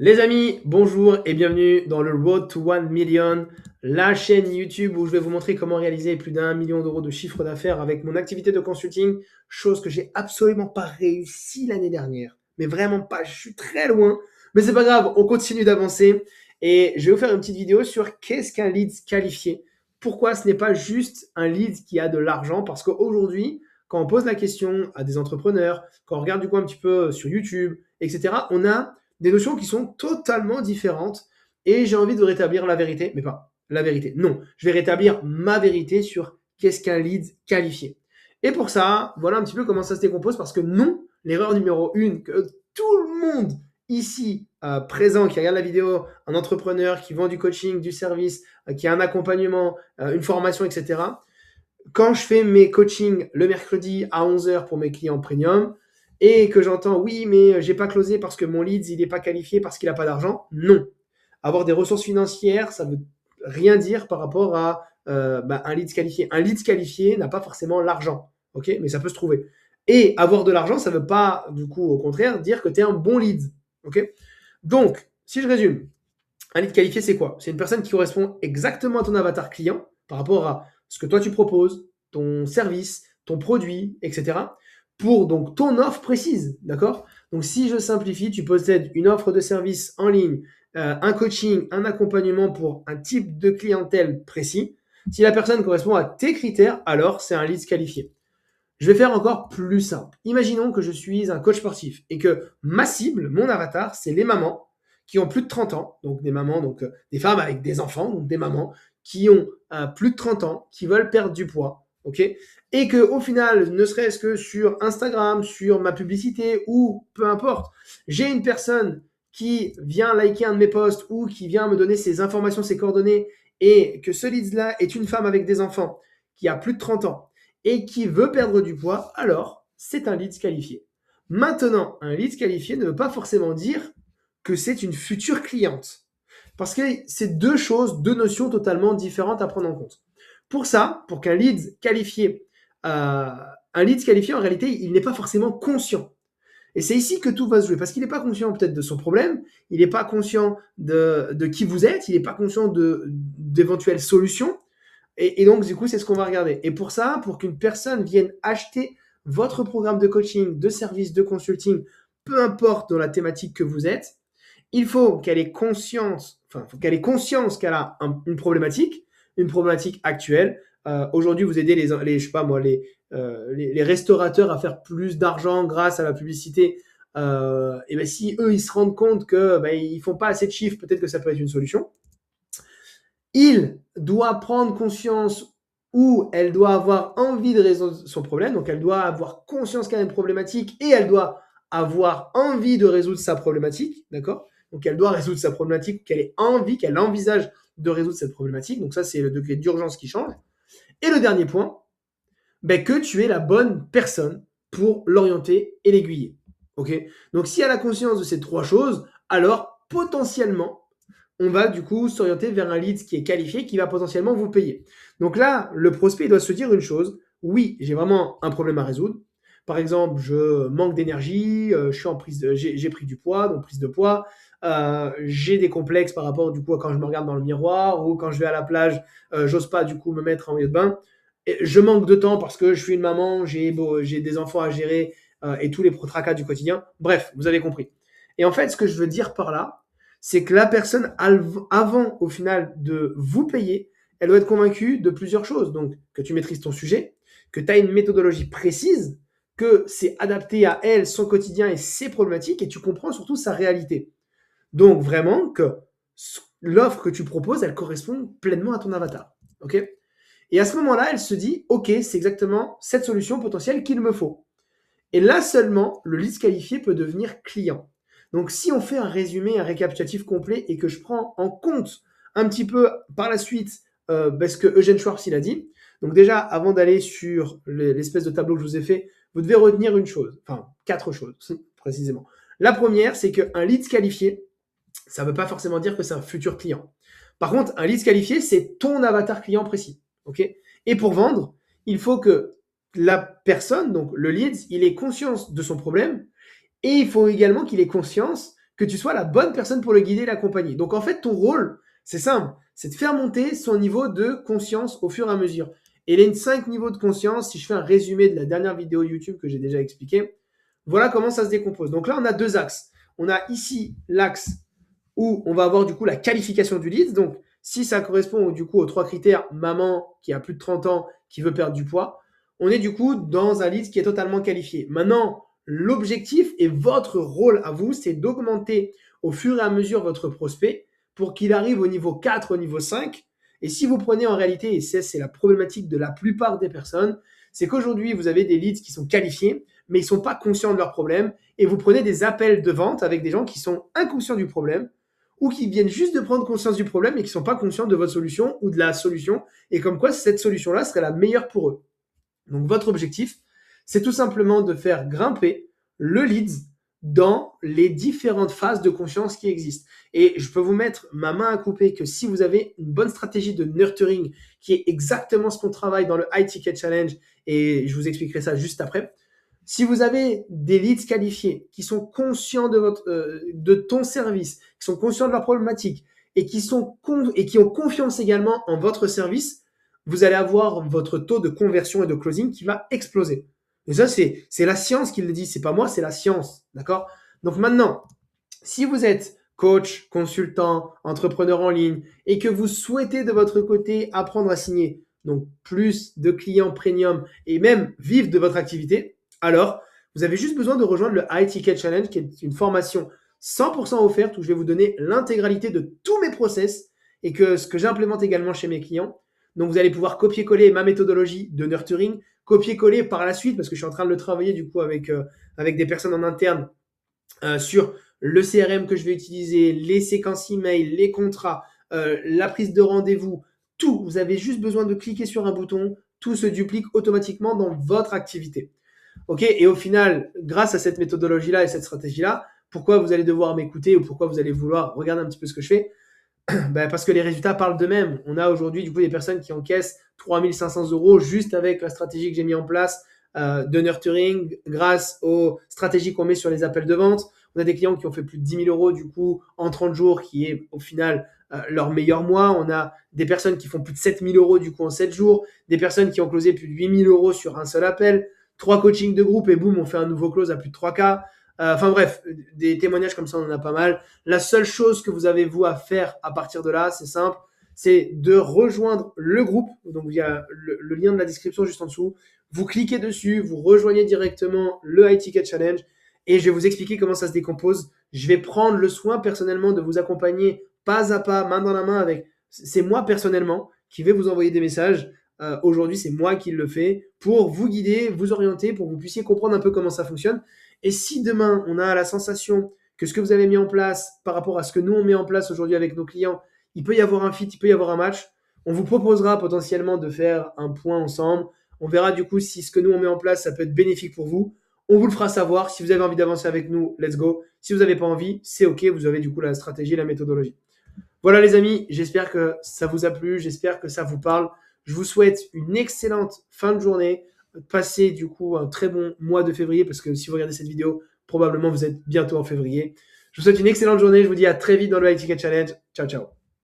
Les amis, bonjour et bienvenue dans le Road to 1 Million, la chaîne YouTube où je vais vous montrer comment réaliser plus d'1 million d'euros de chiffre d'affaires avec mon activité de consulting, chose que j'ai absolument pas réussi l'année dernière. Mais vraiment pas, je suis très loin. Mais c'est pas grave, on continue d'avancer et je vais vous faire une petite vidéo sur qu'est-ce qu'un lead qualifié. Pourquoi ce n'est pas juste un lead qui a de l'argent, parce qu'aujourd'hui, quand on pose la question à des entrepreneurs, quand on regarde du coup un petit peu sur YouTube, etc., on a des notions qui sont totalement différentes et j'ai envie de rétablir la vérité, mais pas la vérité. Non, je vais rétablir ma vérité sur qu'est-ce qu'un lead qualifié. Et pour ça, voilà un petit peu comment ça se décompose, parce que non, l'erreur numéro 1 que tout le monde ici présent qui regarde la vidéo, un entrepreneur qui vend du coaching, du service, qui a un accompagnement, une formation, etc. Quand je fais mes coachings le mercredi à 11h pour mes clients premium, et que j'entends oui mais j'ai pas closé parce que mon lead il n'est pas qualifié parce qu'il n'a pas d'argent, non. Avoir des ressources financières, ça veut rien dire par rapport à un lead qualifié. Un lead qualifié n'a pas forcément l'argent, ok, mais ça peut se trouver. Et avoir de l'argent, ça veut pas du coup au contraire dire que tu es un bon lead, ok. Donc si je résume, un lead qualifié c'est quoi? C'est une personne qui correspond exactement à ton avatar client par rapport à ce que toi tu proposes, ton service, ton produit, etc. pour donc ton offre précise, d'accord? Donc si je simplifie, tu possèdes une offre de service en ligne, un coaching, un accompagnement pour un type de clientèle précis. Si la personne correspond à tes critères, alors c'est un lead qualifié. Je vais faire encore plus simple. Imaginons que je suis un coach sportif et que ma cible, mon avatar, c'est les mamans qui ont plus de 30 ans, donc des mamans, donc des femmes avec des enfants, donc des mamans qui ont plus de 30 ans, qui veulent perdre du poids, ok? Et que au final, ne serait-ce que sur Instagram, sur ma publicité ou peu importe, j'ai une personne qui vient liker un de mes posts ou qui vient me donner ses informations, ses coordonnées, et que ce lead-là est une femme avec des enfants qui a plus de 30 ans et qui veut perdre du poids, alors c'est un lead qualifié. Maintenant, un lead qualifié ne veut pas forcément dire que c'est une future cliente. Parce que c'est deux choses, deux notions totalement différentes à prendre en compte. Pour ça, pour qu'un lead qualifié, un lead qualifié, en réalité, il n'est pas forcément conscient. Et c'est ici que tout va se jouer, parce qu'il n'est pas conscient peut-être de son problème, il n'est pas conscient de qui vous êtes, il n'est pas conscient d'éventuelles solutions. Et donc, du coup, c'est ce qu'on va regarder. Et pour ça, pour qu'une personne vienne acheter votre programme de coaching, de service, de consulting, peu importe dans la thématique que vous êtes, il faut qu'elle ait conscience, qu'elle a une problématique actuelle. Aujourd'hui, vous aidez je sais pas moi, les restaurateurs à faire plus d'argent grâce à la publicité. Et ben si eux ils se rendent compte que ils font pas assez de chiffres, peut-être que ça peut être une solution. Il doit prendre conscience, ou elle doit avoir envie de résoudre son problème, donc elle doit avoir conscience qu'elle a une problématique et elle doit avoir envie de résoudre sa problématique, d'accord? Donc elle doit résoudre sa problématique, qu'elle ait envie, qu'elle envisage de résoudre cette problématique. Donc ça, c'est le degré d'urgence qui change. Et le dernier point, que tu es la bonne personne pour l'orienter et l'aiguiller. Ok? Donc si elle a conscience de ces trois choses, alors potentiellement, on va du coup s'orienter vers un lead qui est qualifié, qui va potentiellement vous payer. Donc là, le prospect doit se dire une chose: oui, j'ai vraiment un problème à résoudre. Par exemple, je manque d'énergie, je suis en j'ai pris du poids, donc prise de poids. J'ai des complexes par rapport du coup à quand je me regarde dans le miroir, ou quand je vais à la plage, j'ose pas du coup me mettre en maillot de bain. Et je manque de temps parce que je suis une maman, j'ai des enfants à gérer, et tous les tracas du quotidien. Bref, vous avez compris. Et en fait, ce que je veux dire par là, c'est que la personne, avant au final de vous payer, elle doit être convaincue de plusieurs choses. Donc, que tu maîtrises ton sujet, que tu as une méthodologie précise, que c'est adapté à elle, son quotidien et ses problématiques, et tu comprends surtout sa réalité. Donc, vraiment, que l'offre que tu proposes, elle correspond pleinement à ton avatar. Ok? Et à ce moment-là, elle se dit, ok, c'est exactement cette solution potentielle qu'il me faut. Et là seulement, le lead qualifié peut devenir client. Donc si on fait un résumé, un récapitulatif complet, et que je prends en compte un petit peu par la suite ce que Eugène Schwartz il a dit, donc déjà avant d'aller sur l'espèce de tableau que je vous ai fait, vous devez retenir une chose, enfin 4 choses précisément. La première, c'est qu'un lead qualifié, ça ne veut pas forcément dire que c'est un futur client. Par contre, un lead qualifié, c'est ton avatar client précis. Okay? Et pour vendre, il faut que la personne, donc le lead, il ait conscience de son problème, et il faut également qu'il ait conscience que tu sois la bonne personne pour le guider et l'accompagner. Donc en fait, ton rôle, c'est simple, c'est de faire monter son niveau de conscience au fur et à mesure. Et les 5 niveaux de conscience, si je fais un résumé de la dernière vidéo YouTube que j'ai déjà expliqué, voilà comment ça se décompose. Donc là, on a 2 axes. On a ici l'axe où on va avoir du coup la qualification du lead. Donc si ça correspond du coup aux 3 critères, maman qui a plus de 30 ans, qui veut perdre du poids, on est du coup dans un lead qui est totalement qualifié. Maintenant, l'objectif et votre rôle à vous, c'est d'augmenter au fur et à mesure votre prospect pour qu'il arrive au niveau 4, au niveau 5. Et si vous prenez en réalité, et c'est la problématique de la plupart des personnes, c'est qu'aujourd'hui, vous avez des leads qui sont qualifiés, mais ils ne sont pas conscients de leurs problèmes, et vous prenez des appels de vente avec des gens qui sont inconscients du problème, ou qui viennent juste de prendre conscience du problème et qui ne sont pas conscients de votre solution ou de la solution, et comme quoi cette solution-là serait la meilleure pour eux. Donc votre objectif, c'est tout simplement de faire grimper le lead dans les différentes phases de conscience qui existent. Et je peux vous mettre ma main à couper que si vous avez une bonne stratégie de nurturing, qui est exactement ce qu'on travaille dans le High Ticket Challenge, et je vous expliquerai ça juste après, si vous avez des leads qualifiés qui sont conscients de ton service, qui sont conscients de leur problématique et qui ont confiance également en votre service, vous allez avoir votre taux de conversion et de closing qui va exploser. Et ça, c'est la science qui le dit, c'est pas moi, c'est la science, d'accord? Donc maintenant, si vous êtes coach, consultant, entrepreneur en ligne et que vous souhaitez de votre côté apprendre à signer donc plus de clients premium et même vivre de votre activité, alors vous avez juste besoin de rejoindre le High Ticket Challenge qui est une formation 100% offerte où je vais vous donner l'intégralité de tous mes process et que ce que j'implémente également chez mes clients. Donc vous allez pouvoir copier-coller ma méthodologie de nurturing, copier-coller par la suite parce que je suis en train de le travailler du coup avec des personnes en interne sur le CRM que je vais utiliser, les séquences email, les contrats, la prise de rendez-vous, tout. Vous avez juste besoin de cliquer sur un bouton, tout se duplique automatiquement dans votre activité. Ok, et au final, grâce à cette méthodologie-là et cette stratégie-là, pourquoi vous allez devoir m'écouter ou pourquoi vous allez vouloir regarder un petit peu ce que je fais? Ben parce que les résultats parlent d'eux-mêmes. On a aujourd'hui du coup des personnes qui encaissent 3 500 € juste avec la stratégie que j'ai mis en place de nurturing grâce aux stratégies qu'on met sur les appels de vente. On a des clients qui ont fait plus de 10 000 € du coup en 30 jours, qui est au final leur meilleur mois. On a des personnes qui font plus de 7 000 € du coup en 7 jours, des personnes qui ont closé plus de 8 000 € sur un seul appel, 3 coachings de groupe et boum, on fait un nouveau close à plus de 3K. Enfin bref, des témoignages comme ça, on en a pas mal. La seule chose que vous avez vous à faire à partir de là, c'est simple, c'est de rejoindre le groupe. Donc il y a le lien de la description juste en dessous. Vous cliquez dessus, vous rejoignez directement le High Ticket Challenge et je vais vous expliquer comment ça se décompose. Je vais prendre le soin personnellement de vous accompagner pas à pas, main dans la main avec. C'est moi personnellement qui vais vous envoyer des messages. Aujourd'hui, c'est moi qui le fais pour vous guider, vous orienter, pour que vous puissiez comprendre un peu comment ça fonctionne. Et si demain, on a la sensation que ce que vous avez mis en place par rapport à ce que nous, on met en place aujourd'hui avec nos clients, il peut y avoir un fit, il peut y avoir un match, on vous proposera potentiellement de faire un point ensemble. On verra du coup si ce que nous, on met en place, ça peut être bénéfique pour vous. On vous le fera savoir. Si vous avez envie d'avancer avec nous, let's go. Si vous n'avez pas envie, c'est OK. Vous avez du coup la stratégie, la méthodologie. Voilà les amis, j'espère que ça vous a plu, j'espère que ça vous parle. Je vous souhaite une excellente fin de journée. Passez du coup un très bon mois de février parce que si vous regardez cette vidéo, probablement vous êtes bientôt en février. Je vous souhaite une excellente journée. Je vous dis à très vite dans le High Ticket Challenge. Ciao, ciao.